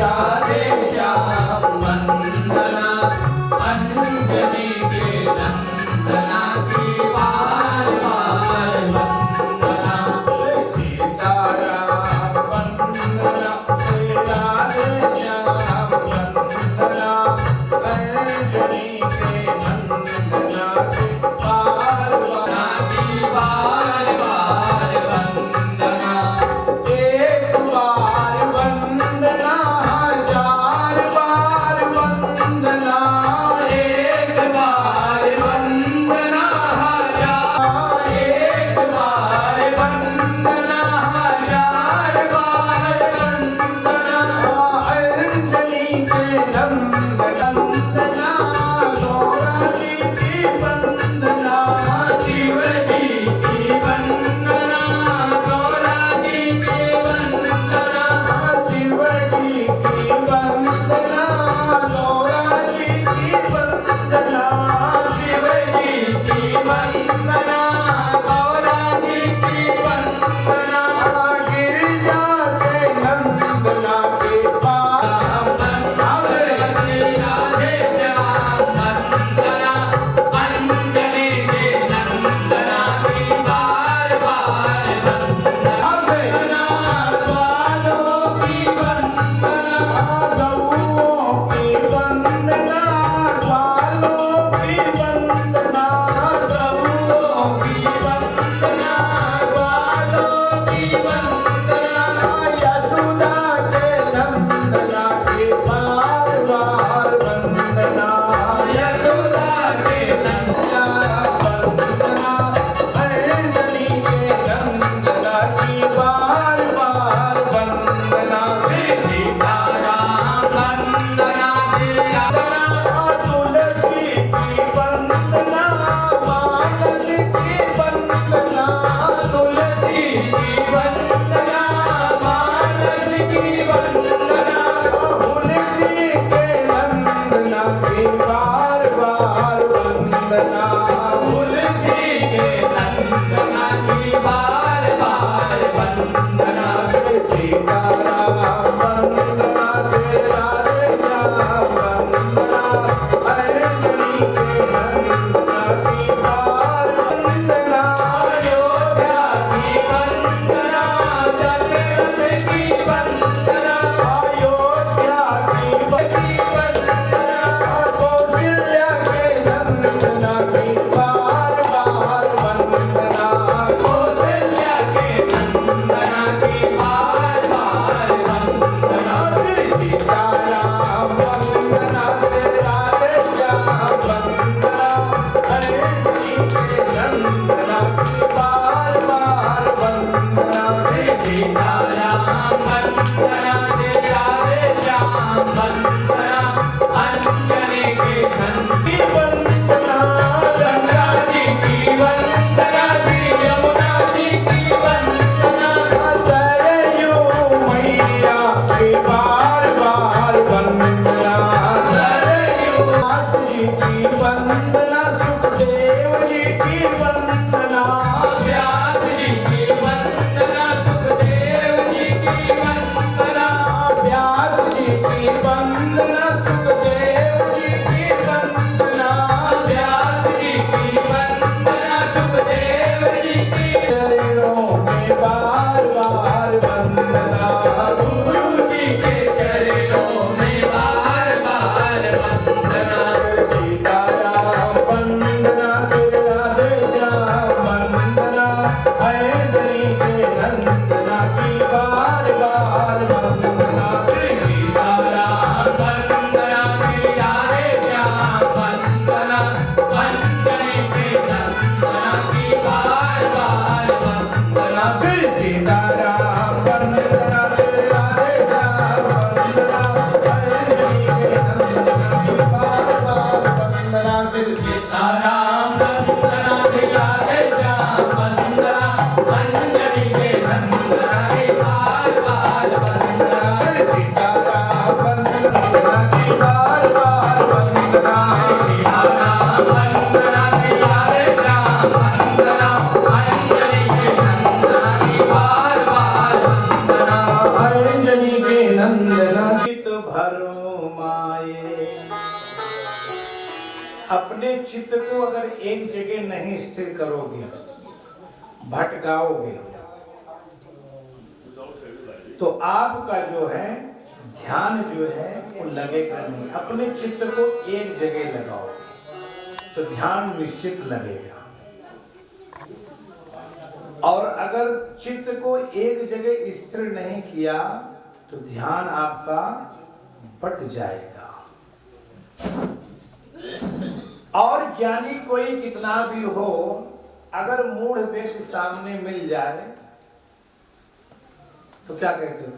राधे श्याम वंदना अंजनी के नंदना की बार बार वंदना सीताराम वंदना राधे श्याम वंदना अंजनी के नंदना की बार बार वंदना एक बार वंदना हजार बार वंदना एक बार वंदना हजार एक बार वंदना हजार बार वंदना अंजनी के नंदना गौरा जी की वंदना शिव जी की वंदना गौरा जी की वंदना शिव जी की वंदना गौरा जी की वंदना शिव जी की वंदना गौरा जी की वंदना गिरिजा के नंदना के पास अंजना चित भरो माये। अपने चित्त को अगर एक जगह नहीं स्थिर करोगे, भटकाओगे, तो आपका जो है ध्यान जो है वो लगेगा नहीं। अपने चित्त को एक जगह लगाओ तो ध्यान निश्चित लगेगा। और अगर चित्त को एक जगह स्थिर नहीं किया तो ध्यान आपका बट जाएगा। और ज्ञानी कोई कितना भी हो, अगर मूढ़ व्यक्ति सामने मिल जाए तो क्या कहते हो?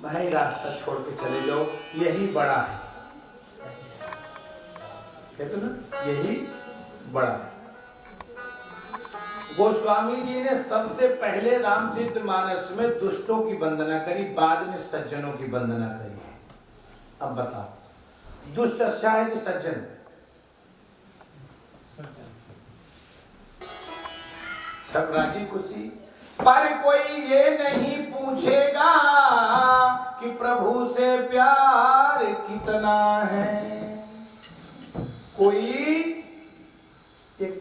भाई रास्ता छोड़ के चले जाओ, यही बड़ा है, कहते ना, यही बड़ा है। गोस्वामी जी ने सबसे पहले रामचरितमानस में दुष्टों की वंदना करी, बाद में सज्जनों की वंदना करी है। अब बताओ, दुष्ट अच्छा है कि सज्जन? सब राजी खुशी, पर कोई ये नहीं पूछेगा कि प्रभु से प्यार कितना है।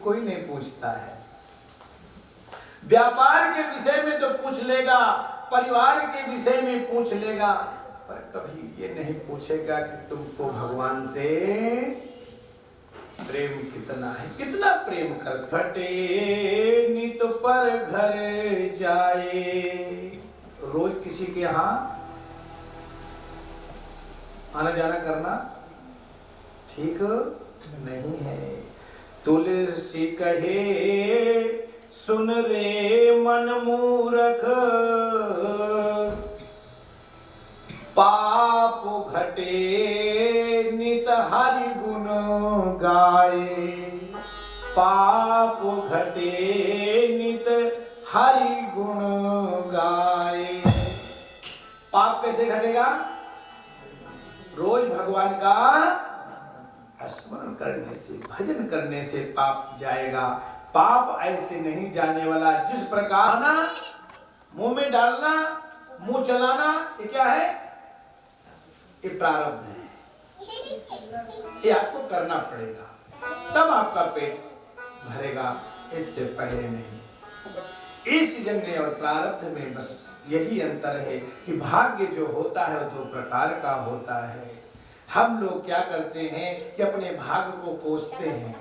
कोई नहीं पूछता है। व्यापार के विषय में तो पूछ लेगा, परिवार के विषय में पूछ लेगा, पर कभी ये नहीं पूछेगा कि तुमको भगवान से प्रेम कितना है, कितना प्रेम कर। घटे नित पर घर जाए, रोज किसी के यहाँ आना जाना करना ठीक नहीं है। तुलसी कहे सुन रे मन मूरख, पाप घटे नित हरि गुण गाए। पाप घटे नित हरि गुण गाए। पाप कैसे घटेगा? रोज भगवान का स्मरण करने से, भजन करने से पाप जाएगा। पाप ऐसे नहीं जाने वाला। जिस प्रकार ना मुंह में डालना, मुंह चलाना, ये क्या है? ये प्रारब्ध है, ये आपको करना पड़ेगा, तब आपका पेट भरेगा, इससे पहले नहीं। इस जन्म और प्रारब्ध में बस यही अंतर है कि भाग्य जो होता है वो दो प्रकार का होता है। हम लोग क्या करते हैं कि अपने भाग्य को कोसते हैं,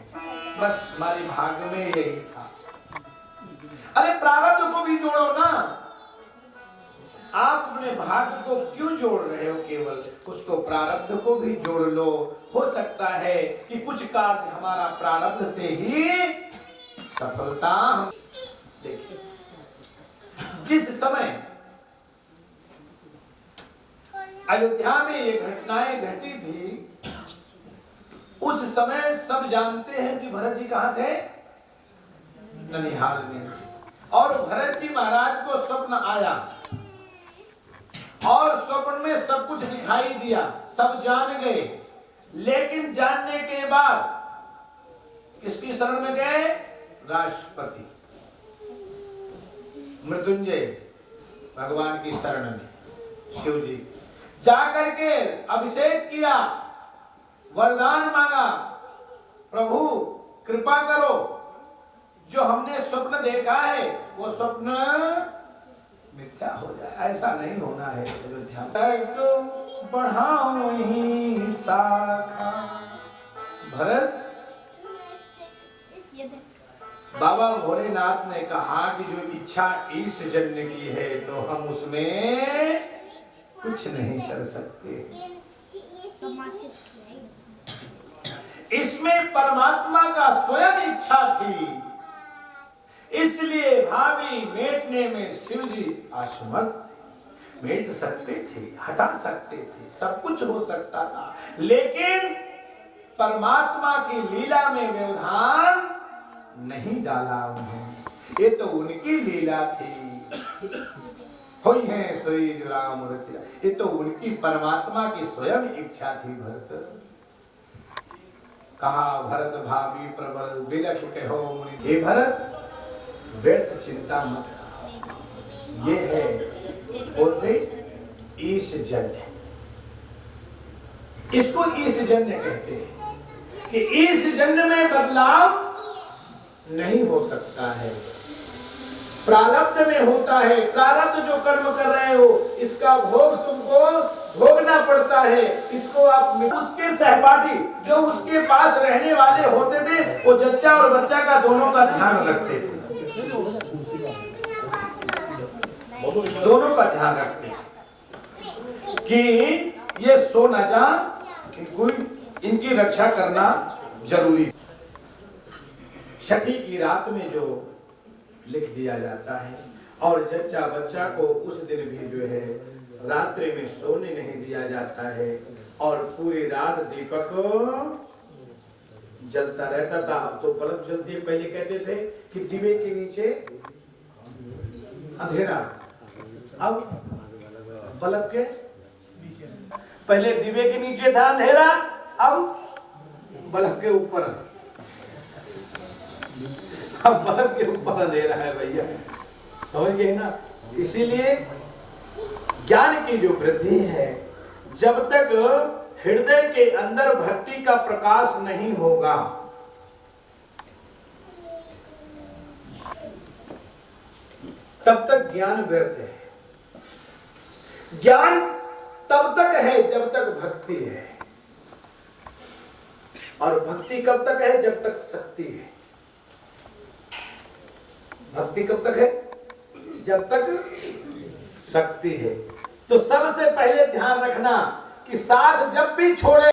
बस हमारे भाग्य में यही था। अरे प्रारब्ध को भी जोड़ो ना। आप अपने भाग्य को क्यों जोड़ रहे हो? केवल उसको, प्रारब्ध को भी जोड़ लो। हो सकता है कि कुछ कार्य हमारा प्रारब्ध से ही सफलता। देखिए, जिस समय अयोध्या में ये घटनाएं घटी थी, उस समय सब जानते हैं कि भरत जी कहाँ थे? ननिहाल में थे। और भरत जी महाराज को स्वप्न आया और स्वप्न में सब कुछ दिखाई दिया, सब जान गए। लेकिन जानने के बाद किसकी शरण में गए? राष्ट्रपति मृत्युंजय भगवान की शरण में, शिव जी। जाकर के अभिषेक किया, वरदान मांगा, प्रभु कृपा करो, जो हमने स्वप्न देखा है वो स्वप्न मिथ्या हो जाए। ऐसा नहीं होना है। बढ़ाओ ही शाखा। भरत, बाबा भोलेनाथ ने कहा कि जो इच्छा इस जन्म की है तो हम उसमें कुछ नहीं कर सकते। इसमें परमात्मा का स्वयं इच्छा थी, इसलिए भावी मेटने में शिव जी असमर्थ। मेट सकते थे, हटा सकते थे, सब कुछ हो सकता था, लेकिन परमात्मा की लीला में व्यवधान नहीं डाला उन्होंने। ये तो उनकी लीला थी। होई है सोई जो राम रचिया, ये तो उनकी परमात्मा की स्वयं इच्छा थी। भरत कहा, भरत भावी प्रबल बिलख कहो मुनि। हे भरत, व्यर्थ चिंता मत करो। ये है कौन से? ईश जन्म। इसको ईश जन्य कहते हैं कि इस जन्म में बदलाव नहीं हो सकता है, प्रारब्ध में होता है। प्रारब्ध जो कर्म कर रहे हो इसका भोग तुमको भोगना पड़ता है। इसको आप उसके सहपाठी जो उसके पास रहने वाले होते थे वो जच्चा और बच्चा का दोनों का ध्यान रखते थे, दोनों का ध्यान रखते कि ये सो न जा, इनकी रक्षा करना जरूरी। छठी की रात में जो लिख दिया जाता है और जच्चा बच्चा को उस दिन भी जो है रात्रि में सोने नहीं दिया जाता है और पूरी रात दीपक जलता रहता था। अब तो बल्ब जलती है, पहले कहते थे कि दिवे के नीचे अंधेरा, अब बल्ब के पहले दिवे के नीचे था अंधेरा, अब बल्ब के ऊपर, अब बल्ब के ऊपर अंधेरा है भैया, समझ गए ना। इसीलिए ज्ञान की जो वृद्धि है, जब तक हृदय के अंदर भक्ति का प्रकाश नहीं होगा, तब तक ज्ञान व्यर्थ है। ज्ञान तब तक है जब तक भक्ति है, और भक्ति कब तक है? जब तक शक्ति है। भक्ति कब तक है? जब तक शक्ति है। तो सबसे पहले ध्यान रखना कि साथ जब भी छोड़े,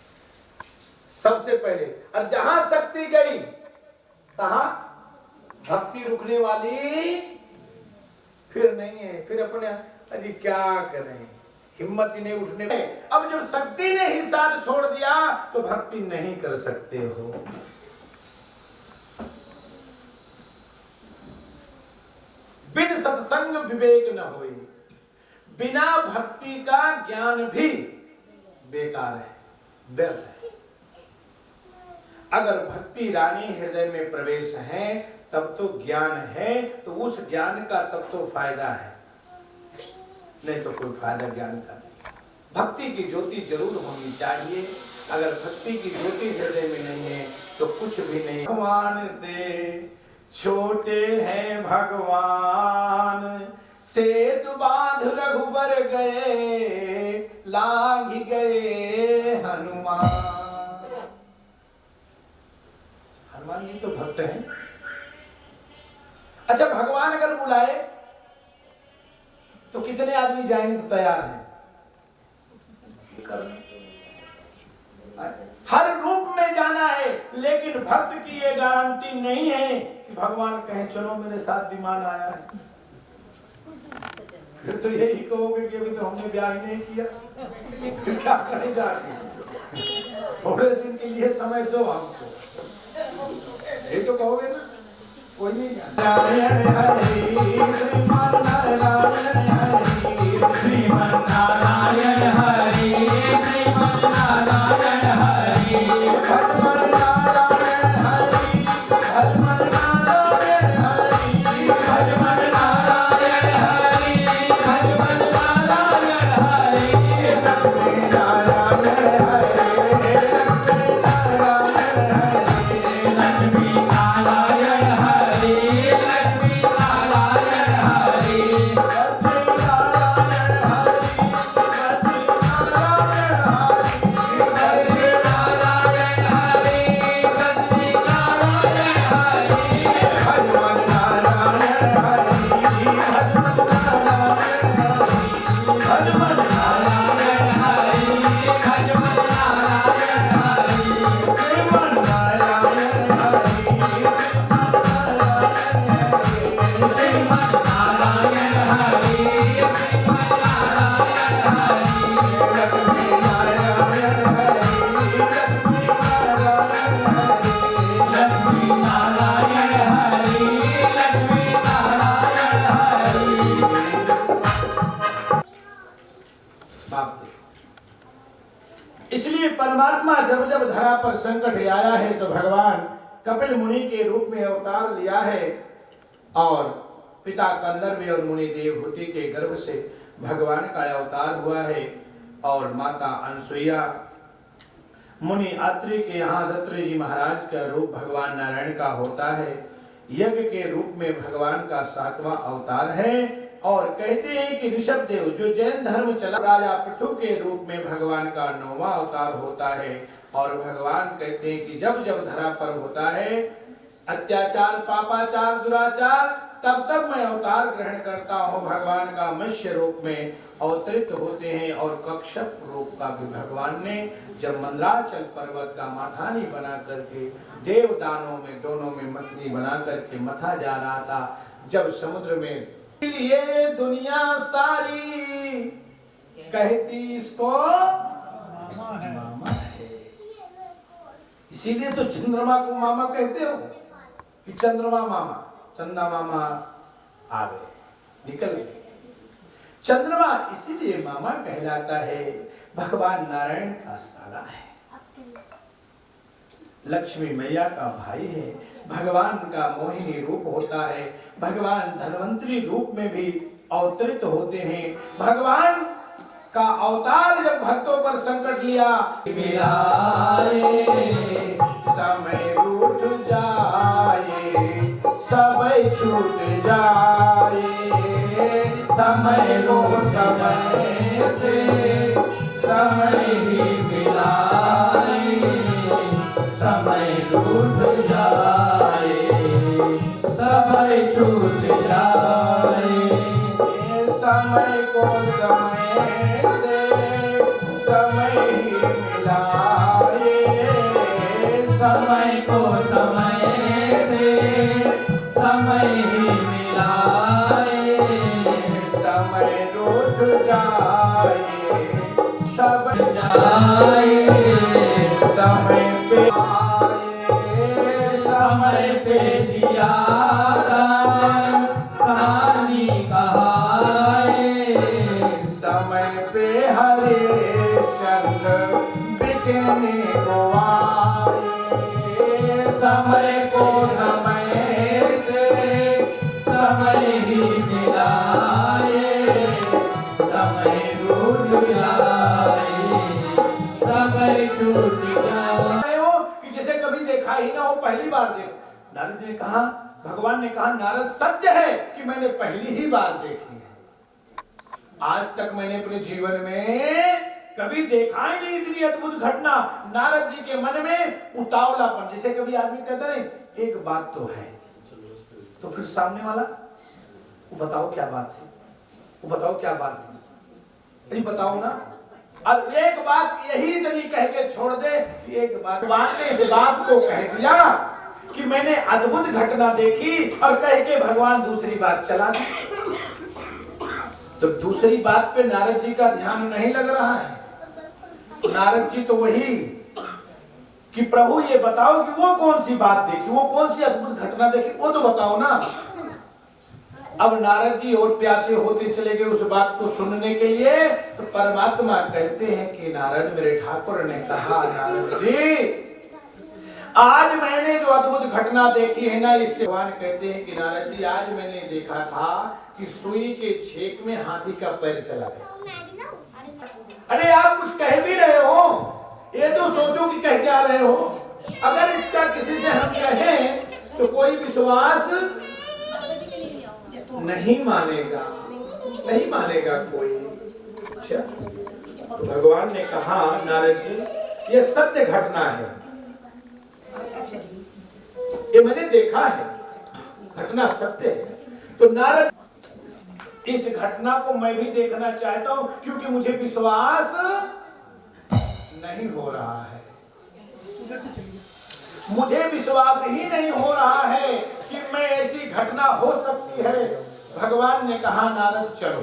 सबसे पहले, और जहां शक्ति गई तहां भक्ति रुकने वाली फिर नहीं है। फिर अपने अरे क्या करें, हिम्मत ही नहीं उठने। अब जब शक्ति ने ही साथ छोड़ दिया तो भक्ति नहीं कर सकते हो। बिन सत्संग विवेक न होई, बिना भक्ति का ज्ञान भी बेकार है, व्यर्थ है। अगर भक्ति रानी हृदय में प्रवेश है तब तो ज्ञान है, तो उस ज्ञान का तब तो फायदा है, नहीं तो कोई फायदा ज्ञान का नहीं। भक्ति की ज्योति जरूर होनी चाहिए। अगर भक्ति की ज्योति हृदय में नहीं है तो कुछ भी नहीं। भगवान से छोटे हैं भगवान, सेतु बांध रघुबर गए, लांघ गए हनुमान। हनुमान जी तो भक्त हैं। अच्छा, भगवान अगर बुलाए तो कितने आदमी जाएंगे तो तैयार हैं? हर रूप में जाना है, लेकिन भक्त की ये गारंटी नहीं है कि भगवान कहें चलो मेरे साथ विमान आया है। फिर तो यही कहोगे कि अभी तो हमने ब्याह ही नहीं किया, फिर क्या करें जाके, थोड़े दिन के लिए समय दो हमको, ये तो कहोगे ना। कोई नहीं जानता। इसलिए परमात्मा जब जब धरा पर संकट आया है तो भगवान कपिल मुनि के रूप में अवतार लिया है, और पिता कंदर्प और मुनि देवहूति के गर्भ से भगवान का अवतार हुआ है, और माता अनसुईया मुनि अत्रि के यहाँ दत्तात्रेय जी महाराज का रूप भगवान नारायण का होता है। यज्ञ के रूप में भगवान का 7वां अवतार है। और कहते हैं कि ऋषभ देव जो जैन धर्म चला, राजा पृथु के रूप में भगवान का 9वां अवतार होता है। और भगवान कहते हैं कि जब जब धरा पर होता है अत्याचार, पापाचार, दुराचार, तब तब मैं अवतार ग्रहण करता हूँ। भगवान का मत्स्य रूप में अवतरित होते हैं। और कक्षप रूप का भी भगवान ने जब मंदराचल पर्वत का माथानी बना करके देव दानों में दोनों में मथनी बना करके मथा जा रहा था, जब समुद्र में, ये दुनिया सारी कहती इसको मामा है। इसीलिए तो चंद्रमा को मामा कहते हो कि चंद्रमा मामा, चंदा मामा आ गए, निकल गए। चंद्रमा इसीलिए मामा कहलाता है, भगवान नारायण का साला है, लक्ष्मी मैया का भाई है, भगवान का मोहिनी रूप होता है। भगवान धन्वंतरी रूप में भी अवतरित होते हैं। भगवान का अवतार जब भक्तों पर संकट लिया, मिलाए समय रूठ जाए, सब छूट जाए, समय रो समय से समय ही मिलाए, समय रूठ जाए, समय छूट जाए, समय को समय से समय ही मिलाए, समय को समय से समय ही मिलाए, समय रूठ जाए, सब जाए, समय पे आए, समय पे दिया कहानी कहाए, समय पे हरे चंद्र बिकने को आए, समय को समय से समय ही मिलाए, समय रूठ जाए, समय छूट जाए। कि जिसे कभी देखा ही ना हो पहली बार देखो। नारद जी ने कहा, भगवान ने कहा नारद सत्य है कि मैंने पहली ही बार देखी है, आज तक मैंने अपने जीवन में कभी देखा ही नहीं इतनी अद्भुत घटना। नारद जी के मन में उतावलापन, जिसे कभी आदमी कहता नहीं एक बात तो है, तो फिर सामने वाला वो बताओ क्या बात है, वो बताओ क्या बात है, नहीं बताओ ना। अब एक बात यही तरी कह के छोड़ दे कि एक बात, भगवान ने इस बात को कह दिया कि मैंने अद्भुत घटना देखी, और कह के भगवान दूसरी बात चला दी। तो दूसरी बात पे नारद जी का ध्यान नहीं लग रहा है। नारद जी तो वही कि प्रभु ये बताओ कि वो कौन सी बात देखी, वो कौन सी अद्भुत घटना देखी, वो तो बताओ ना। अब नारद जी और प्यासे होते चले गए उस बात को सुनने के लिए। तो परमात्मा कहते हैं कि नारद मेरे ठाकुर ने कहा, नारद जी आज मैंने जो अद्भुत घटना देखी है ना, इससे भगवान कहते हैं कि नारद जी आज मैंने देखा था कि सुई के छेक में हाथी का पैर चला गया। अरे आप कुछ कह भी रहे हो, ये तो सोचो कि कह क्या रहे हो। अगर इसका किसी से हम कहें तो कोई विश्वास नहीं मानेगा, नहीं मानेगा कोई। अच्छा, तो भगवान ने कहा नारद जी ये सत्य घटना है, ये मैंने देखा है, घटना सत्य है। तो नारद इस घटना को मैं भी देखना चाहता हूं, क्योंकि मुझे विश्वास नहीं हो रहा है, मुझे विश्वास ही नहीं हो रहा है कि मैं ऐसी घटना हो सकती है। भगवान ने कहा नारद चलो।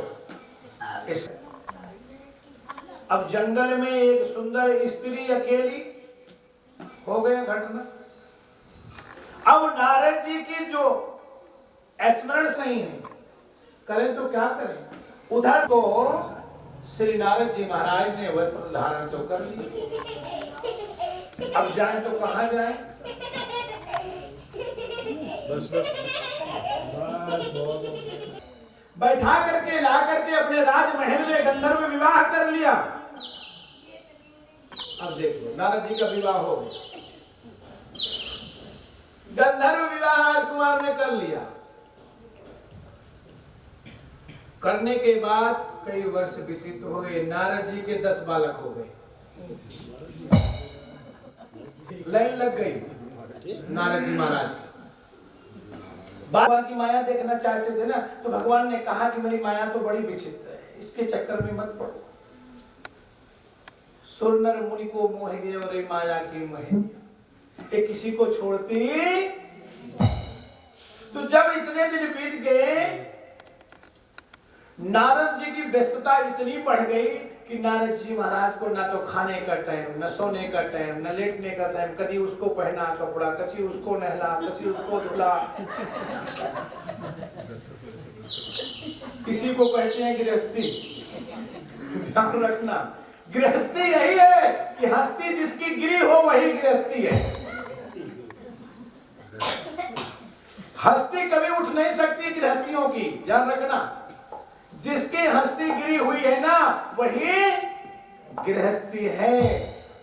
अब जंगल में एक सुंदर स्त्री अकेली, हो गया घटना। अब नारद जी की जो स्मरण नहीं है, करें तो क्या करें। उधर को श्री नारद जी महाराज ने वस्त्र धारण तो कर लिया, अब जाए तो कहां जाए। बस बैठा करके ला करके अपने राजमहल में गंधर्व विवाह कर लिया। अब देख लो, नारद जी का विवाह हो गया, गंधर्व विवाह राजकुमार ने कर लिया। करने के बाद कई वर्ष व्यतीत हो गए, नारद जी के 10 बालक हो गए, लाइन लग गई नारद जी महाराज। भगवान की माया देखना चाहते थे ना, तो भगवान ने कहा कि मेरी माया तो बड़ी विचित्र है, इसके चक्कर में मत पड़ो। सुर नर मुनि को मोह गए और माया की मोहिनी, ये किसी को छोड़ती। तो जब इतने दिन बीत गए, नारद जी की व्यस्तता इतनी बढ़ गई कि नारद जी महाराज को ना तो खाने का टाइम, न सोने का टाइम, न लेटने का टाइम, कभी उसको पहना कपड़ा, कभी उसको नहला, कभी उसको धुला। किसी को कहते हैं गृहस्थी, ध्यान रखना, गृहस्थी यही है कि हस्ती जिसकी गिरी हो वही गृहस्थी है। हस्ती कभी उठ नहीं सकती गृहस्थियों की, ध्यान रखना। जिसकी हस्ती गिरी हुई है ना, वही गृहस्थी है।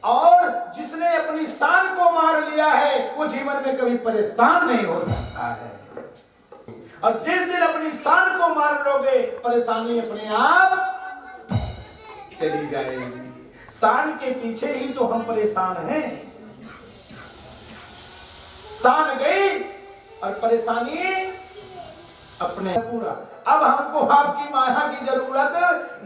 और जिसने अपनी शान को मार लिया है, वो जीवन में कभी परेशान नहीं हो सकता है। और जिस दिन अपनी शान को मार लोगे, परेशानी अपने आप चली जाएगी। शान के पीछे ही तो हम परेशान हैं। शान गई और परेशानी अपने पूरा। अब हमको आपकी माया की जरूरत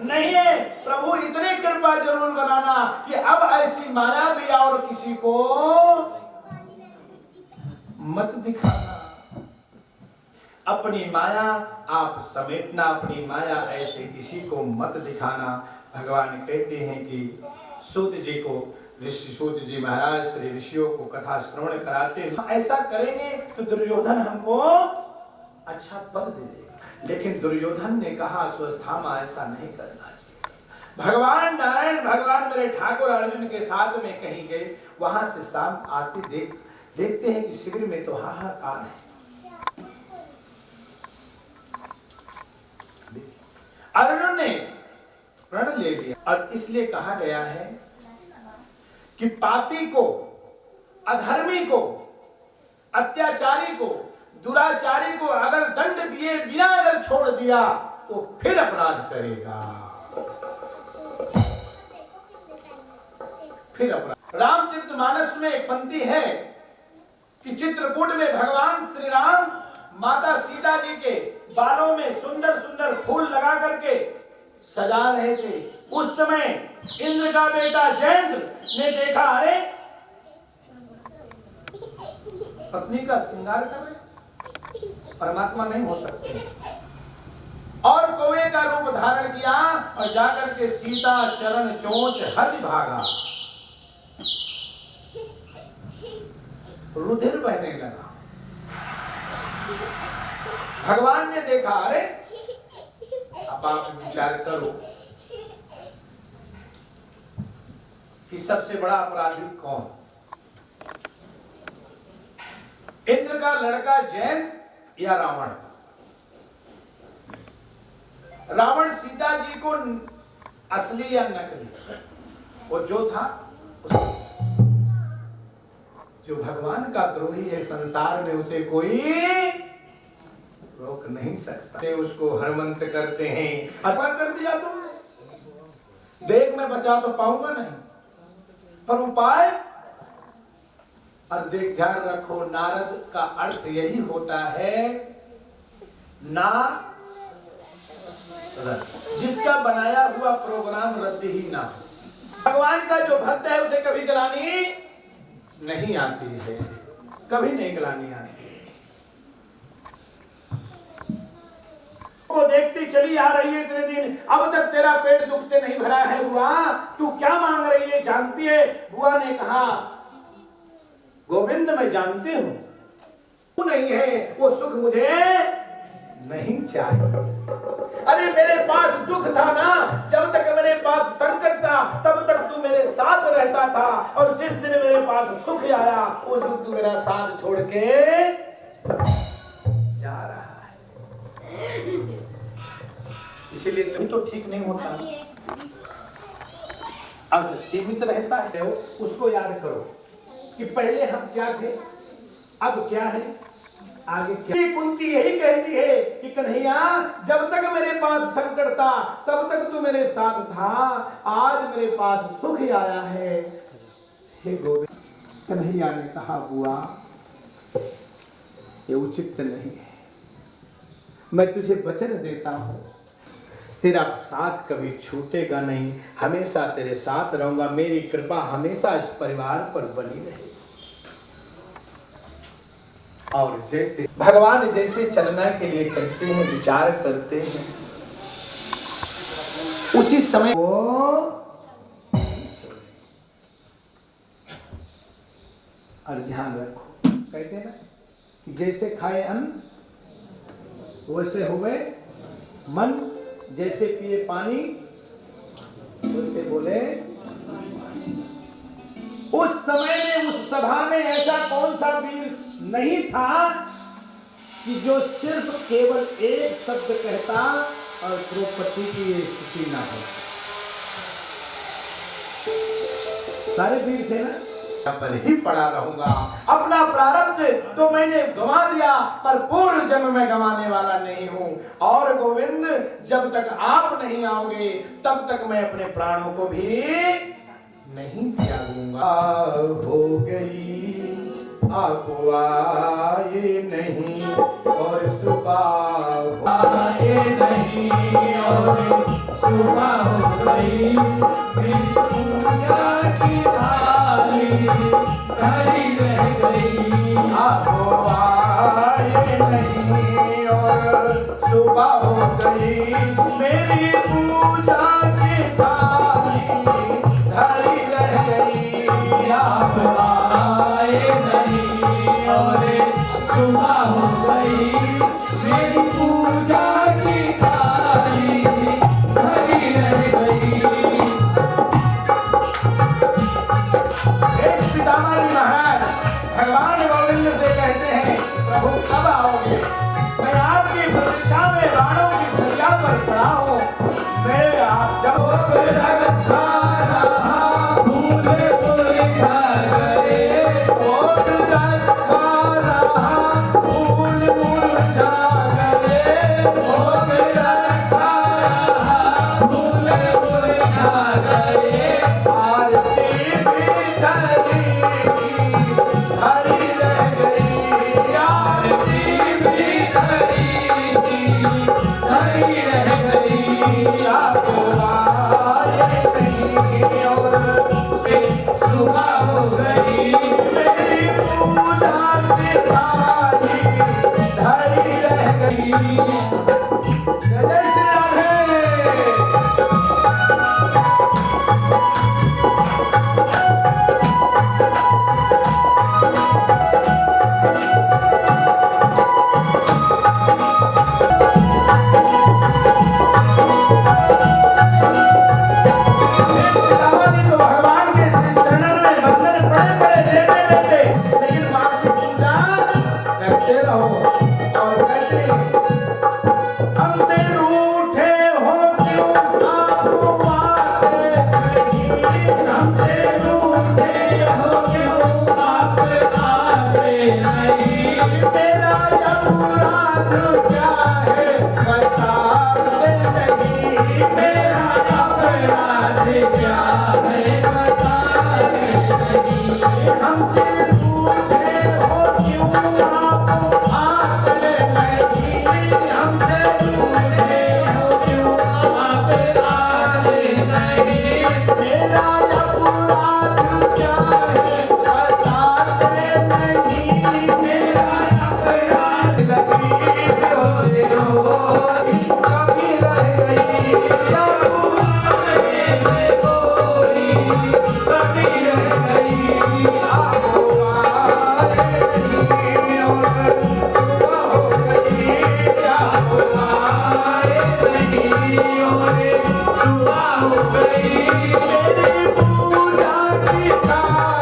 नहीं है, प्रभु इतनी कृपा जरूर बनाना कि अब ऐसी माया भी और किसी को मत दिखाना। अपनी माया आप समेटना, अपनी माया ऐसे किसी को मत दिखाना। भगवान कहते हैं कि सूत जी को, ऋषि सूत जी महाराज श्री ऋषियों को कथा श्रवण कराते हैं। ऐसा करेंगे तो दुर्योधन हमको अच्छा पद दे देगा। लेकिन दुर्योधन ने कहा स्वस्थामा ऐसा नहीं करना चाहिए। भगवान नारायण, भगवान मेरे ठाकुर अर्जुन के साथ में कहीं गए, वहां से शाम आते देखते हैं कि शिविर में तो हाहाकार है। अर्जुन ने प्रण ले लिया। और इसलिए कहा गया है कि पापी को, अधर्मी को, अत्याचारी को, दुराचारी को अगर दंड दिए बिना अगर छोड़ दिया तो फिर अपराध करेगा, फिर अपराध। रामचरितमानस में एक पंक्ति है कि चित्रकूट में भगवान श्री राम माता सीता जी के बालों में सुंदर सुंदर फूल लगा करके सजा रहे थे। उस समय इंद्र का बेटा जयेंद्र ने देखा, अरे पत्नी का श्रृंगार कर रहे, परमात्मा नहीं हो सकते। और कौवे का रूप धारण किया और जाकर के सीता चरण चोंच हति भागा, रुधिर बहने लगा। भगवान ने देखा, अरे अब आप विचार करो कि सबसे बड़ा अपराधी कौन? इंद्र का लड़का जयंत या रावण? रावण सीता जी को असली या नकली, वो जो था जो भगवान का द्रोही है संसार में, उसे कोई रोक नहीं सकता। उसको हरमंत करते हैं। अर्पण कर दिया तुमने, देख मैं बचा तो पाऊंगा नहीं, पर उपाय। और देख ध्यान रखो, नारद का अर्थ यही होता है, ना जिसका बनाया हुआ प्रोग्राम रद्द ही ना। भगवान का जो भक्त है उसे कभी गिलानी नहीं आती है, कभी नहीं गिलानी आती। वो देखती चली आ रही है इतने दिन, अब तक तेरा पेट दुख से नहीं भरा है बुआ, तू क्या मांग रही है जानती है? बुआ ने कहा, गोविंद मैं जानती हूं, तू नहीं है वो सुख मुझे नहीं चाहिए। अरे मेरे पास दुख था ना, जब तक मेरे पास संकट था तब तक तू मेरे साथ रहता था, और जिस दिन मेरे पास सुख आया वो दुख तू मेरा साथ छोड़ के जा रहा है। इसीलिए तो ठीक नहीं होता। अब जो सीमित रहता है उसको याद करो कि पहले हम क्या थे, अब क्या है, आगे क्या। कुंती यही कहती है कि कन्हैया जब तक मेरे पास संकट था तब तक तू मेरे साथ था, आज मेरे पास सुख आया है। हे गोविंद, कन्हैया ने कहा बुआ ये उचित नहीं है, मैं तुझे वचन देता हूं तेरा साथ कभी छूटेगा नहीं, हमेशा तेरे साथ रहूंगा, मेरी कृपा हमेशा इस परिवार पर बनी रहे। और जैसे भगवान जैसे चलना के लिए कहते हैं, विचार करते हैं, उसी समय वो और ध्यान रखो, कहते हैं ना जैसे खाए अन्न वैसे हुए मन, जैसे पिए पानी वैसे बोले। उस समय में उस सभा में ऐसा कौन सा वीर नहीं था कि जो सिर्फ केवल एक शब्द कहता और द्रौपदी की ये स्थिति ना हो। सारे वीर थे ना, पर ही पड़ा रहूंगा, अपना प्रारब्ध तो मैंने गंवा दिया पर पूर्व जन्म में गंवाने वाला नहीं हूं। और गोविंद जब तक आप नहीं आओगे तब तक मैं अपने प्राणों को भी नहीं त्यागूंगा। हो गई आप आए नहीं और सुबह आए नहीं और सुबह हो गई, मेरी पूजा की थाली धरी रह गई। आप आए नहीं और सुबह हो गई, मेरी पूजा की थाली धरी रह गई। आप आए नहीं और सुबह हो गई, मेरी पूजा की थाली धरी रह गई। पितामह महाराज भगवान गोविंद से कहते हैं प्रभु कब आओगे, मैं आपकी प्रतीक्षा में बाणों की सरिया पर खड़ा हूं। मैं आप जब रखा रहा भूले भूलिया गए, और रखा रहा भूल मुरझा गए, और रखा रहा भूले मुरझा गए। आरती भी धरी हरी रह गई, आरती भी धरी हरी रह गई। आपको आए नहीं और सुबह हो गई, मेरी पूजा की थाली धरी रह गई। जय श्री राधे। भगवान के चरणों में बंधन पड़े पड़े लेते लेते, लेकिन मां से पूजा करते रहो। और कैसे हमसे रूठे हो क्यों आप आते नहीं, हमसे रूठे हो क्यों आप आते नहीं। मेरा अपराध क्या है बताते नहीं, मेरा अपराध क्या है बताते नहीं। हमसे रूठे हो क्यों आप आते नहीं, हमसे रूठे हो क्यों आप आते नहीं। मेरा अपराध क्या है बताते नहीं, मेरा अपराध लगी रोज रोज कभी रह गई, कभी रह गई। आपको आए नहीं और सुबह हो गई, आपको आए नहीं और सुबह हो गई, मेरी पूजा की थाली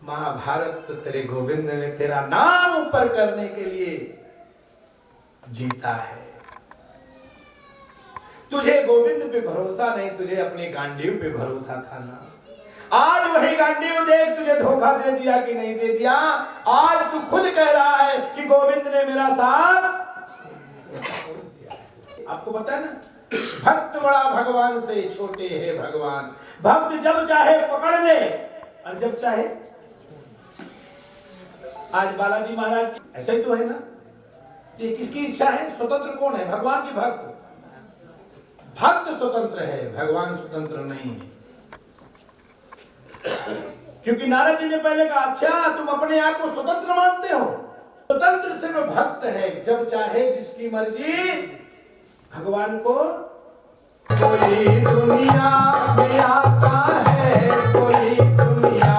महाभारत तो तेरे गोविंद ने तेरा नाम ऊपर करने के लिए जीता है। तुझे गोविंद पे भरोसा नहीं, तुझे अपने गांडीव पे भरोसा था ना। आज वही गांडीव देख तुझे धोखा दे दिया कि नहीं दे दिया। आज तू खुद कह रहा है कि गोविंद ने मेरा साथ। आपको पता है ना, भक्त बड़ा भगवान से छोटे है भगवान। भक्त जब चाहे पकड़ ले और जब चाहे। आज बालाजी महाराज ऐसा ही तो है ना, ये किसकी इच्छा है? स्वतंत्र कौन है? भगवान की भक्त। भक्त स्वतंत्र है, भगवान स्वतंत्र नहीं है। क्योंकि नारद जी ने पहले कहा, अच्छा तुम अपने आप को स्वतंत्र मानते हो? स्वतंत्र से वो भक्त है, जब चाहे जिसकी मर्जी भगवान को। कोई दुनिया में आता है, कोई दुनिया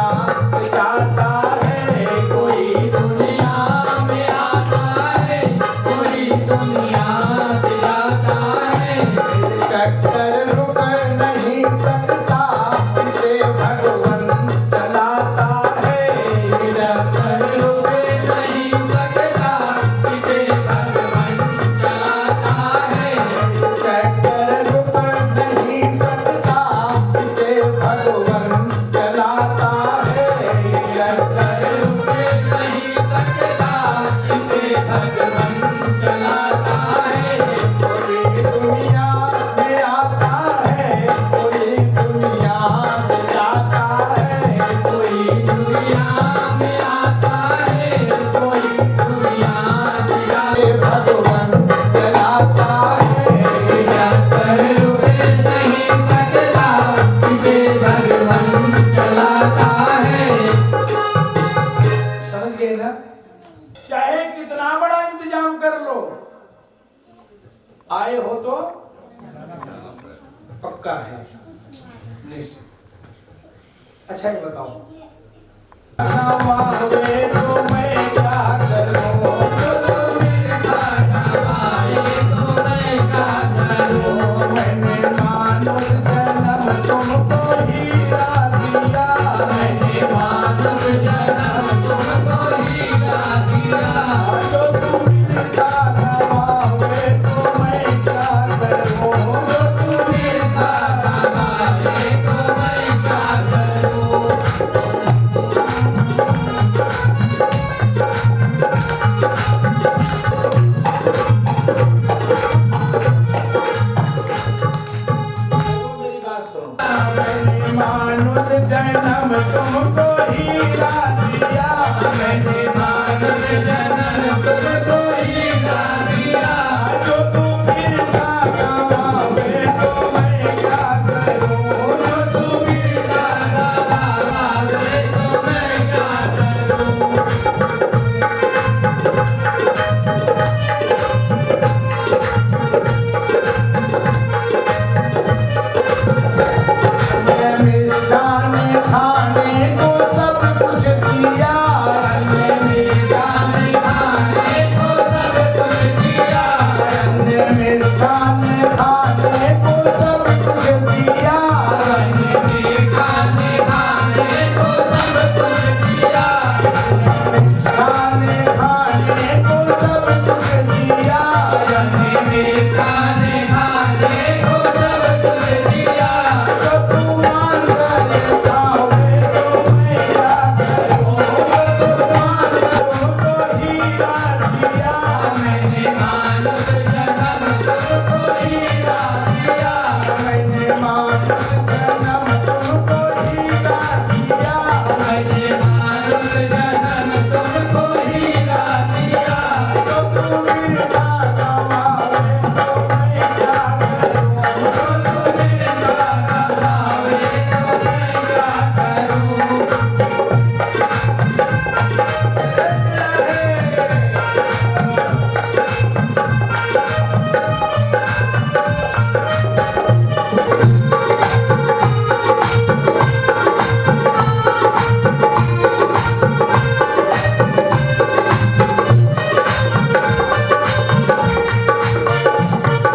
से जाता है, कोई दुनिया में आता है, कोई दुनिया से जाता है। चक्कर रुक नहीं सकता, इसे भगवान चलाता है। चक्कर रुक नहीं सकता, इसे भगवान चलाता है। चक्कर रुक नहीं सकता, इसे भगवान आए हो तो पक्का है, निश्चित। अच्छा ये बताओ, तो मैं क्या करूं, मैंने मानव जन्म तुमको हीरा दिया, मैंने मानव जन्म तुमको हीरा दिया, जो तुम इनका गवाओगे तो मैं क्या करूं, जो तुम इनका गवाओगे तो मैं क्या करूं। मानुष जन्म तुमको हीरा दिया, मैंने मानुष जन्म तुमको हीरा दिया, जो तुम इनका गवाओगे तो मैं क्या करूं, जो तुम इनका गवाओगे तो मैं क्या करूं। मिष्ठान खाने को सब कुछ दिया, मिष्ठान खाने को सब कुछ दिया, मिष्ठान खाने को सब कुछ दिया, मिष्ठान खाने को सब कुछ दिया, मिष्ठान खाने को सब कुछ दिया, मिष्ठान खाने को सब कुछ दिया, तो तुम मान कर खाओगे तो मैं क्या करूं, तुमको हीरा दिया, मैंने मानव जन्म तुमको हीरा दिया, मैंने मानव जन्म तुमको हीरा दिया, मैंने मानव जन्म तुमको हीरा दिया, तो तुम इनका गवाओगे तो मैं क्या करूं, तो तुम इनका गवाओगे तो मैं क्या करूं।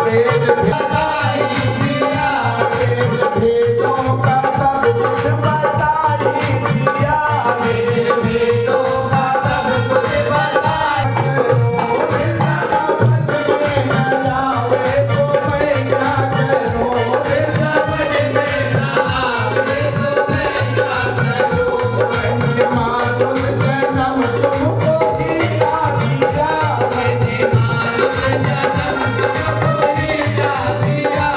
भेद बताई दिया, भेद भेदों का सब कुछ बताई दिया, भेद भेदों का सब कुछ बताई दिया, समझ में न आवे तो मैं क्या करूं, समझ में न आवे तो मैं क्या करूं। मैंने मानव जन्म तुमको हीरा दिया, मैंने मानव जन्म तुमको हीरा दिया,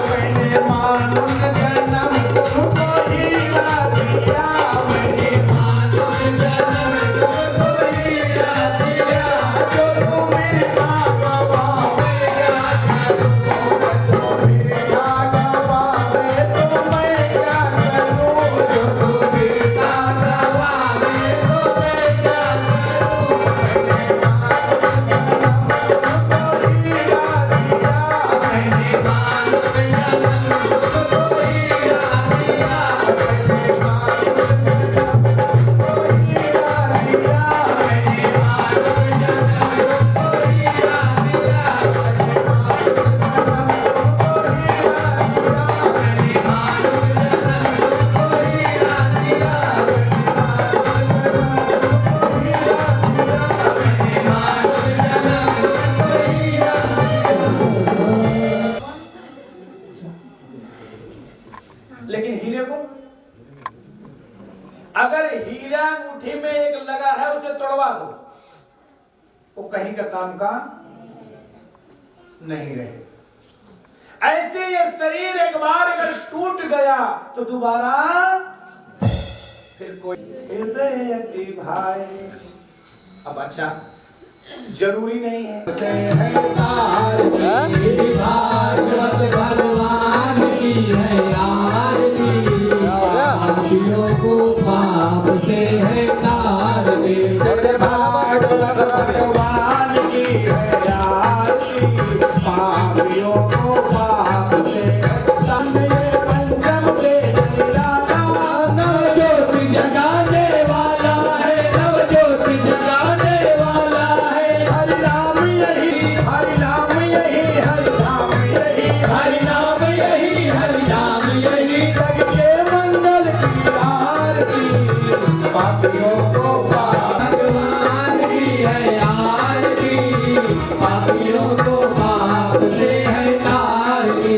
मैंने मानव जन्म तुमको हीरा दिया, मैंने मानव जन्म तुमको हीरा दिया, जो तुम इनका गवाओगे क्या करूं, जो तुम इनका गवाओगे तो मैं क्या करूं, जो तुम इनका गवाओगे तो मैं क्या करूं। मैंने मानव जन्म तुमको हीरा दिया, मैंने मानव जन्म तुमको हीरा दिया, मैंने मानव जन्म तुमको हीरा दिया, मैंने मानव जन्म तुमको हीरा दिया, मैंने मानव जन्म तुमको हीरा दिया, मैंने मानव जन्म तुमको हीरा दिया, मैंने मानव जन्म तुमको हीरा दिया, मैंने मानव जन्म तुमको हीरा दिया। लेकिन हीरे को, अगर हीरा मुट्ठी में एक लगा है उसे तोड़वा दो, वो कहीं का काम का नहीं रहे। ऐसे ये शरीर एक बार अगर टूट गया तो दोबारा फिर कोई हृदय की भाई। अब अच्छा जरूरी नहीं है। भागवत भगवान की है आरती, पापियों को पाप से है तार दे। भागवत भगवान की है आरती, पापियों को पाप से पंचम तेज निराला, नव ज्योति जगाने वाला है, नव ज्योति जगाने वाला है। हरि नाम यही, हरि नाम यही, हरि नाम यही, हरि नाम यही, हरि नाम यही। जग के मंगल की आरती, पापियों को भगवान की है आरती, पापियों को पाप से है तारती।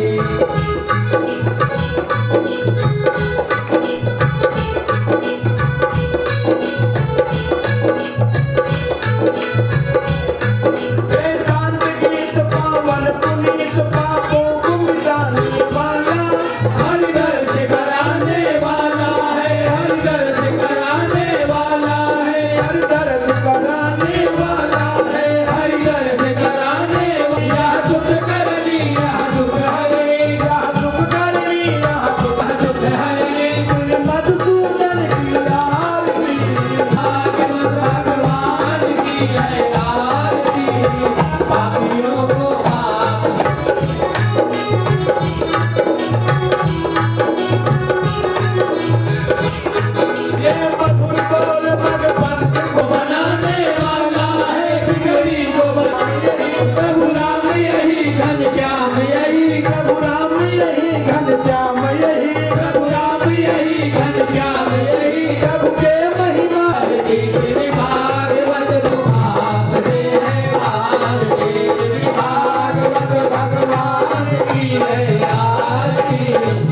शांत गीत पावन पुनीत पापों को मिटाने वाला, हर घर से कराने वाला है, हर घर से कराने वाला है, हर दर्द कराने वाला है, हर घर से कराने वाला। दुख करनी यह दुख हरे, यह दुख करनी, यह दुख दुख हरे। मधुसूदन की आरती, भगवान की है आरती, पापियों को पाप ये मधुर बोल भगवंत को बनाने वाला है, बिगड़ी को बनाने। प्रभु राम यही, घनश्याम यही, प्रभु राम यही, घनश्याम यही, प्रभु राम यही, घनश्याम यही। प्रभु के महिमा भागवत भाग दे है आरती, भागवत भगवान की है आरती,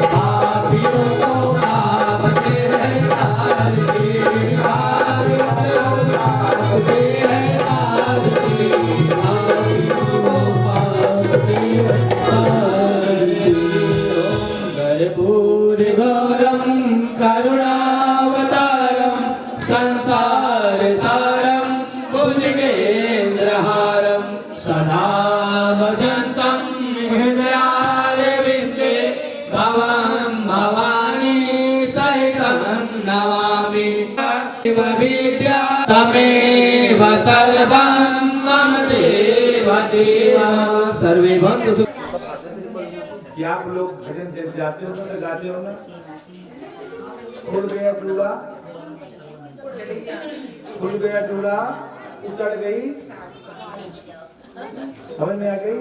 पापियों को पाप दे है आरती, भागवत भाग दे है आरती, पापियों को पाप दे है आरती। कर्पूर गौरम करुणावतारम संसार सारम भुजगेन्द्रहारम सदा वसंतम हृदयारविंदे भवं भवानी सहितं नमामि। विद्या तमेव सर्वं मम देव देव सर्वे भवन्तु। क्या आप लोग भजन जब जाते हो तो गाते हो ना, खुल गया डूड़ा, खुल गया डूड़ा, उतर गई, समझ में आ गई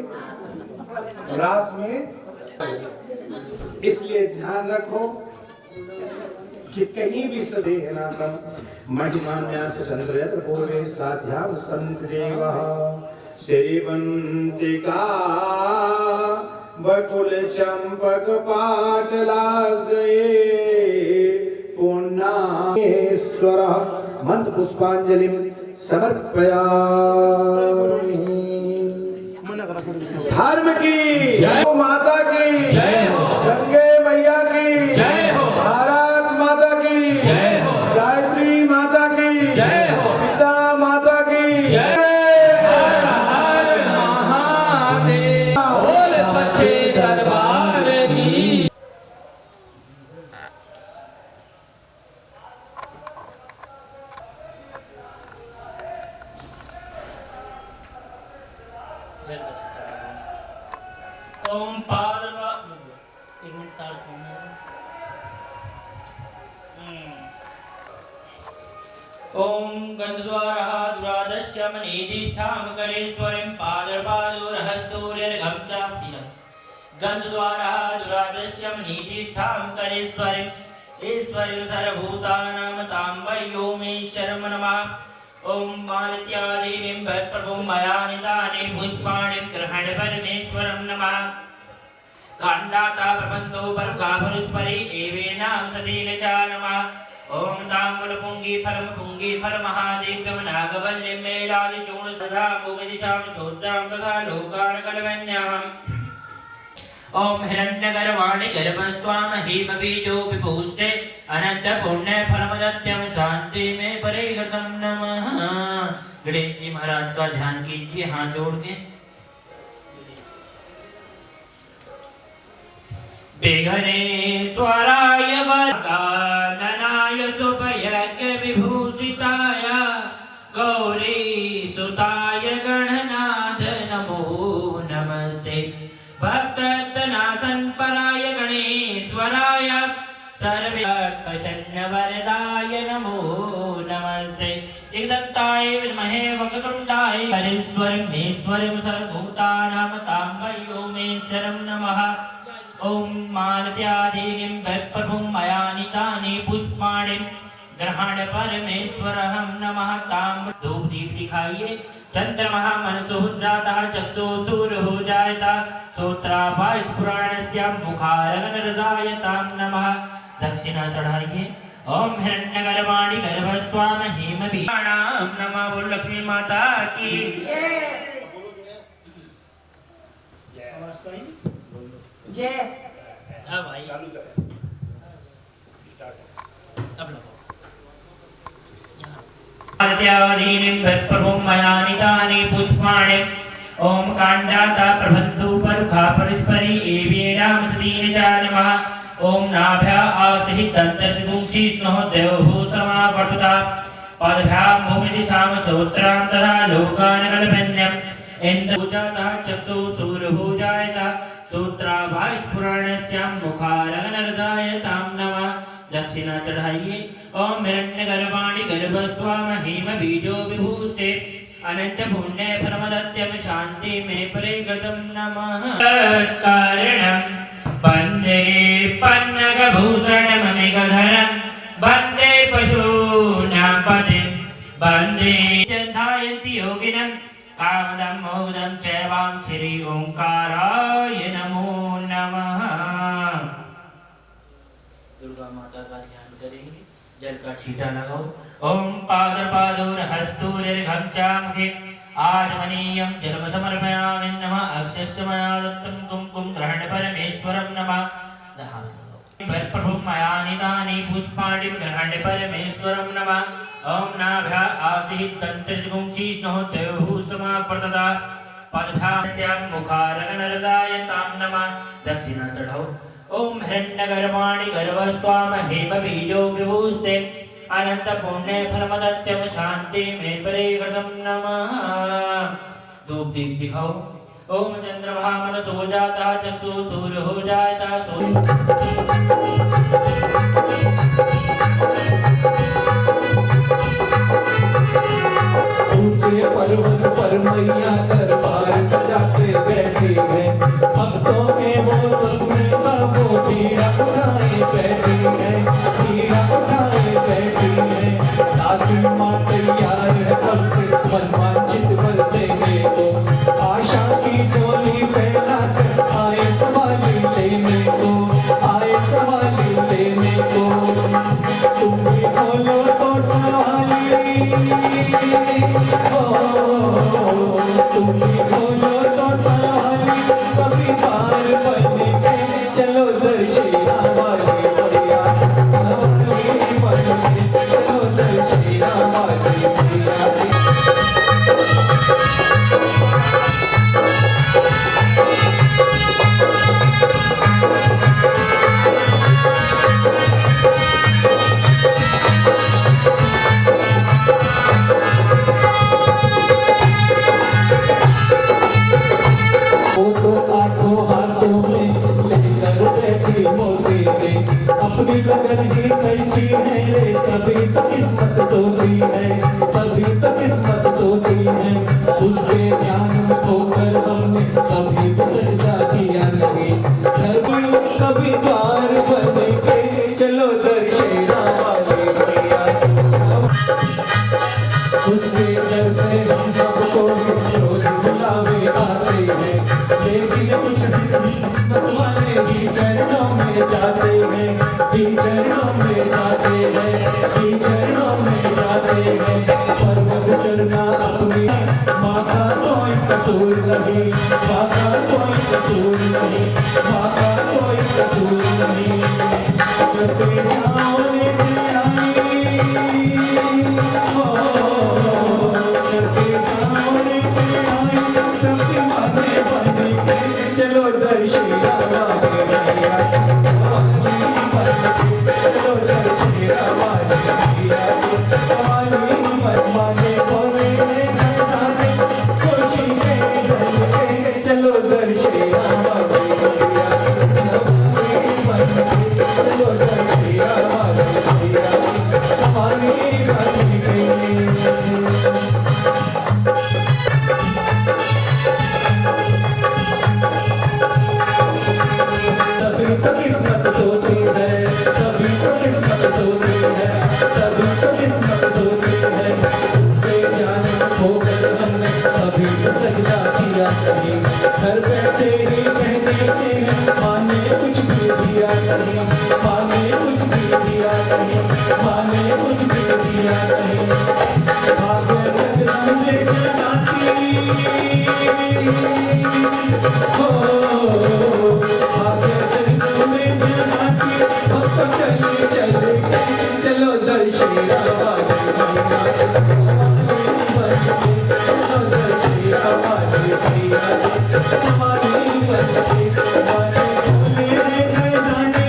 रास में। इसलिए ध्यान रखो कि कहीं भी महिमान्यास चंद्रयत्र पूर्वे साध्या संत देवः श्रीवंतिका बकुल चंपक पाटलाजये पुण्येश्वर मंत्र पुष्पांजलि समर्पयामि। धर्म की जय हो, माता की जय हो, गंगे मैया की जय हो, भारत माता की जय हो, गायत्री माता की जय हो, पिता माता की जय। हर हर महादेव, बोल सच्चे दरबार की। ओम पार्वा एक मिनट ताल छोड़ना है। ओम गंधद्वारः दुरादस्य मनीधिष्ठां करेश्वरीं पादपादोरहस्तूर्यर्घं चाप्तिरं गंधद्वारः दुरादस्य मनीधिष्ठां करेश्वरीं ईश्वरीं सर्वभूतानां तां वै ओमेश्वरं नमः। ओम मालित्यादीनिं भट्टप्रभुं मया निदानि पुष्पाणि ग्रहण परमेश्वरं नमः। कांडाता प्रबंधो बलगा परुष्परि एवेनां सतीन च नमः। ओम तांबल पुंगी फल महादेव नागवल्ली मेलादि चूर्ण सदा भूमिदिशां शोद्रां तथा लोकान् कलवन्याम्। ओम हिरण्यगर्वाणि गर्भस्त्वाम हेमबीजो विभूष्टे अनंत पुण्य फलमदत्यं शांति में परिगतं नमः। गणेश जी महाराज का ध्यान कीजिए हाथ जोड़ के। विघ्नेश्वराय वरदाननाय सुभयज्ञ विभूषिताय गौरी सुताय गणनाथ नमो नमः। नमस्ते भक्तनाशन पराय गणेश्वराय सर्वप्रसन्नवरदाय नमो नमस्ते एकदन्ताय विद्महे वक्रतुण्डाय हरीश्वरमेश्वरं सर्वभूतानां ताम्बयोमेश्वरं नमः ओम मालत्यादीनिं वैप्रभुं मयानितानि पुष्पाणि ग्रहण परमेश्वरहं नमः ताम्र धूप दीप दिखाइए चंद्रमा मनसो जातः चक्षु सूर्यो जायता श्रोत्राभास पुराणस्य मुखारगनरजायतां नमः दक्षिणा चढ़ाइए ओम हिरण्यगर्भाणि गर्भस्त्वाम हेमवीणां नमः बोल लक्ष्मी माता की जय हाँ भाई अब लगो आद्यादीनिं वैप्रभुं मयानितानि पुष्पाणि ओम काण्डाता प्रबन्धु परुखा परस्परि एवेनां सदीन च नमः ओम नाभ्या आसिहि तन्तर्षितुं शीष्णोः देवो समावर्तता पादभ्यां भूमिदिशां श्रोत्रां तथा लोकान् कल्पन्यम् इन्द्रपूजातः चक्षु सूर्यपूजायता सूत्राभास पुराणस्यां मुखारगनरजायतां नमः दक्षिणा चढ़ाइए ओम हिरण्यगर्भाणि गर्भस्त्वाम हेमबीजो विभूस्ते अनंत पुण्य फलमदत्यम शांति में परिगतं नमः कारणं वन्दे पन्नगभूषणममिकधरं वन्दे पशूनां पतिं वन्दे जन्धायन्ति योगिनं कामदं मोदं चैवां श्री ओंकाराय नमो नमः दुर्गा माता का ध्यान करेंगे जल का छींटा लगाओ ओम पादपादोर हस्तूर्घं चामुखे आजमनीयं जलम समर्पयामि नमः अक्षस्तमया दत्तं कुंकुम ग्रहण परमेश्वरं नमः वैप्रभुं मयानितानि पुष्पाणि ग्रहण परमेश्वरं नमः ओम नाभ्या आसिहि तन्तर्षितुं शीष्णोः देवो समावर्तता पदभ्यां मुखारगनरदायतां नमः दक्षिणा चढ़ाओ ओम हिरण्यगर्भाणि गर्भस्त्वाम हेमबीजो विभूस्ते अनंत पुण्य फलमदत्यम शांति में परिगतं नमः धूप दीप दिखाओ ओम चंद्रमा मनसो जाता चक्षु सूर्यो जायता ऊंचे पर्वत पर मैया दरबार सजाते बैठी है भक्तों के वो तुमने वो पीड़ा उठाए बैठी है पीड़ा उठाए बैठी है दादी माँ तैयार है कब से मन वांछित वर देने को आशा की झोली फैला कर आए सवाली लेने को आए सवाली लेने को तुम भी बोलो तो सवाली तुम भी बोलो तो सवाली कभी बार बने के चलो दर्शिया वाली मैया चलो दर्शिया वाली मैया अपनी लगन ही कैसी है रे तभी तो किस्मत सोती है तभी तो किस्मत सोती है उसके ध्यान में खोकर हमने कभी सजदा किया नहीं कभी द्वार बने के चलो दर्शेरा वाले मैया उसके दर से हम सबको रोज बुलावे आते हैं लेकिन कुछ मनवाने ही चरणों में जाते हैं चरणों में जाते हैं चरणों में जाते हैं पर्वत चढ़ना अपनी माँ का कोई कसूर नहीं माँ का कोई कसूर नहीं माँ का कोई कसूर नहीं चलते जाओ रे आई चलते जाओ रे आई सबके माने बने के चलो दर्शिया वाले मैया चलो दर्शिया वाले मैया सवाली मनमाने बोले चलो दर्शिया माँ ने कुछ भी दिया नहीं, माँ ने कुछ भी दिया नहीं, माँ ने कुछ भी दिया नहीं। भाग्य जगदम्बे में जगाती हो, भाग्य जगदम्बे में जगाती। हम तो चले चले चलो दशहरा वाले भैया, चलो दशहरा वाले भैया, समाधि बनके माने भोले खजाने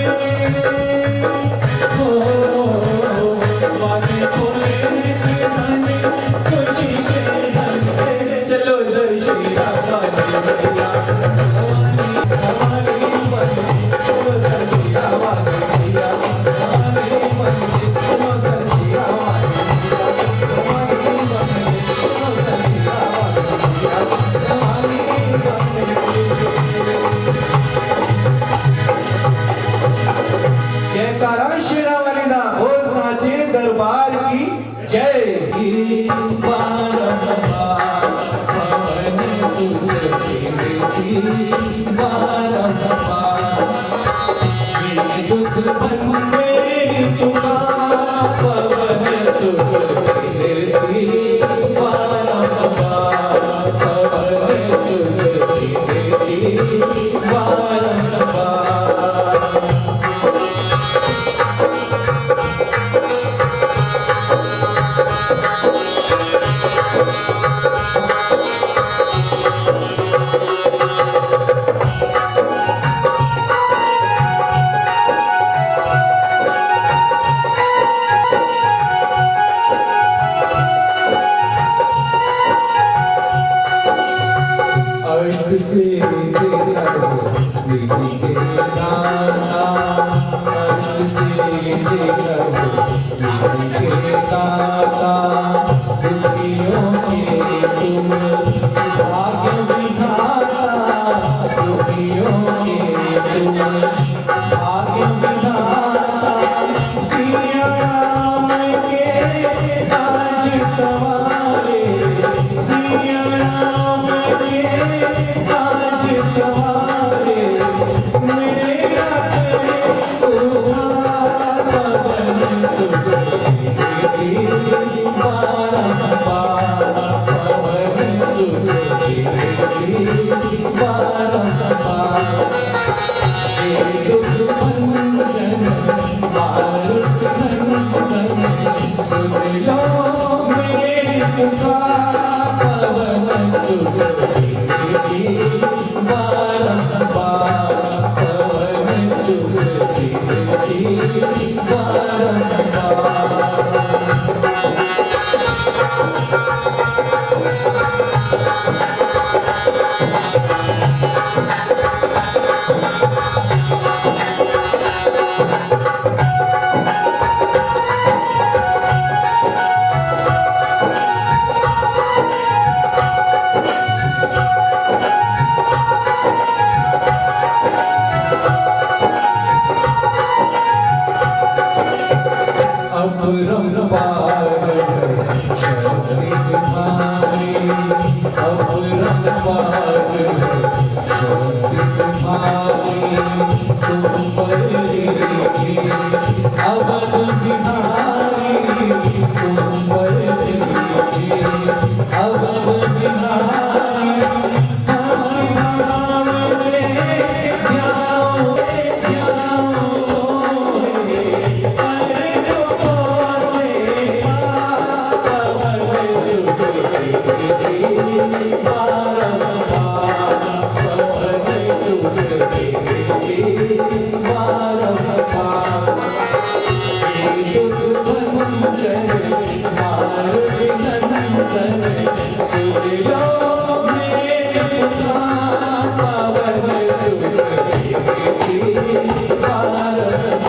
हो, माने भोले खजाने खुशी के धन। चलो दशहरा वाले भैया, हमारी बनके चलो दशहरा वाले भैया, हमारी बनके चलो दशहरा वाले भैया, हमारी बनके चलो दशहरा वाले भैया, हमारी बनके। जयकारा शेरावाली दा हो साचे दरबार की जय। बारंबार पवन सुत कीर्ति, बारंबार दुख बंदे तुका पवन सुत कीर्ति, बारंबार पवन सुत कीर्ति, बारंबार। अर्घ से देखो विधि के दाता, अर्घ से देखो विधि के दाता। दुखियों के तुम भाग्य विधाता, दुखियों के तुम भाग्य विधाता। सिया राम के आज सवारे, सिया राम के आज सवारे। मेरे पवन सुत कीर्ति, बारंबार पवन सुत कीर्ति, बारंबार। दुख भंजन मारुत नंदन, सुन लो मेरे पुकार। पवन सुत कीर्ति, बारंबार पवन सुत कीर्ति, बारंबार। अपरंपार शरीर मारे, अपरंपार शरीर मारे। तुम पर देखी अवध बिहारी, तुम पर देखी अवध बिहारी। हरि नाम से ध्याओ ध्याओ मोहे, अरे से पवन सुत कीर्ति, बारंबार पवन सुत कीर्ति, बारंबार। दुख भंजन मारुत नंदन, सुन लो मेरे पुकार। पवन सुत कीर्ति, बारंबार।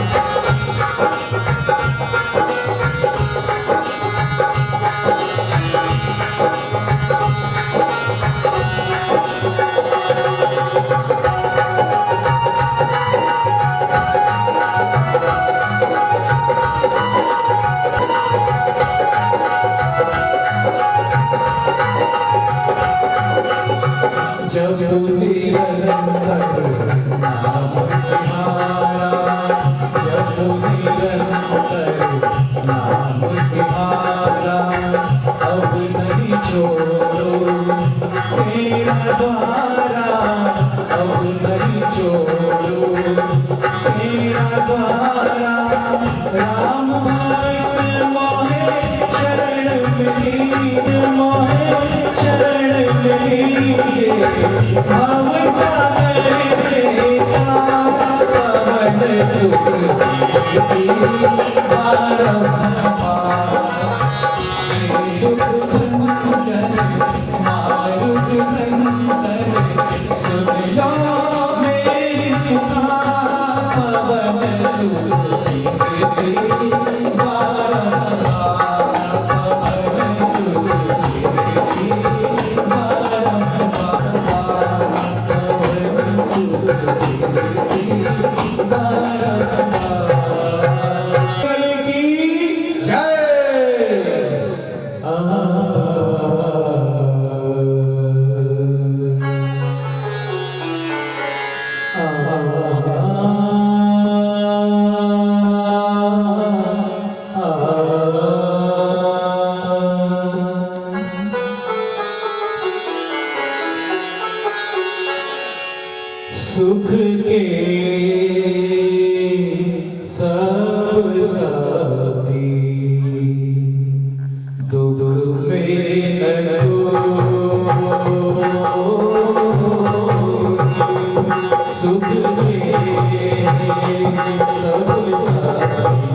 जब निरंतर छोड़ो मेरा द्वारा राम मोहे शरण मिली मोहे शरण मिली भव सागर से पवन सुख सुख के सब साथी दुख में न सुख के सब साथी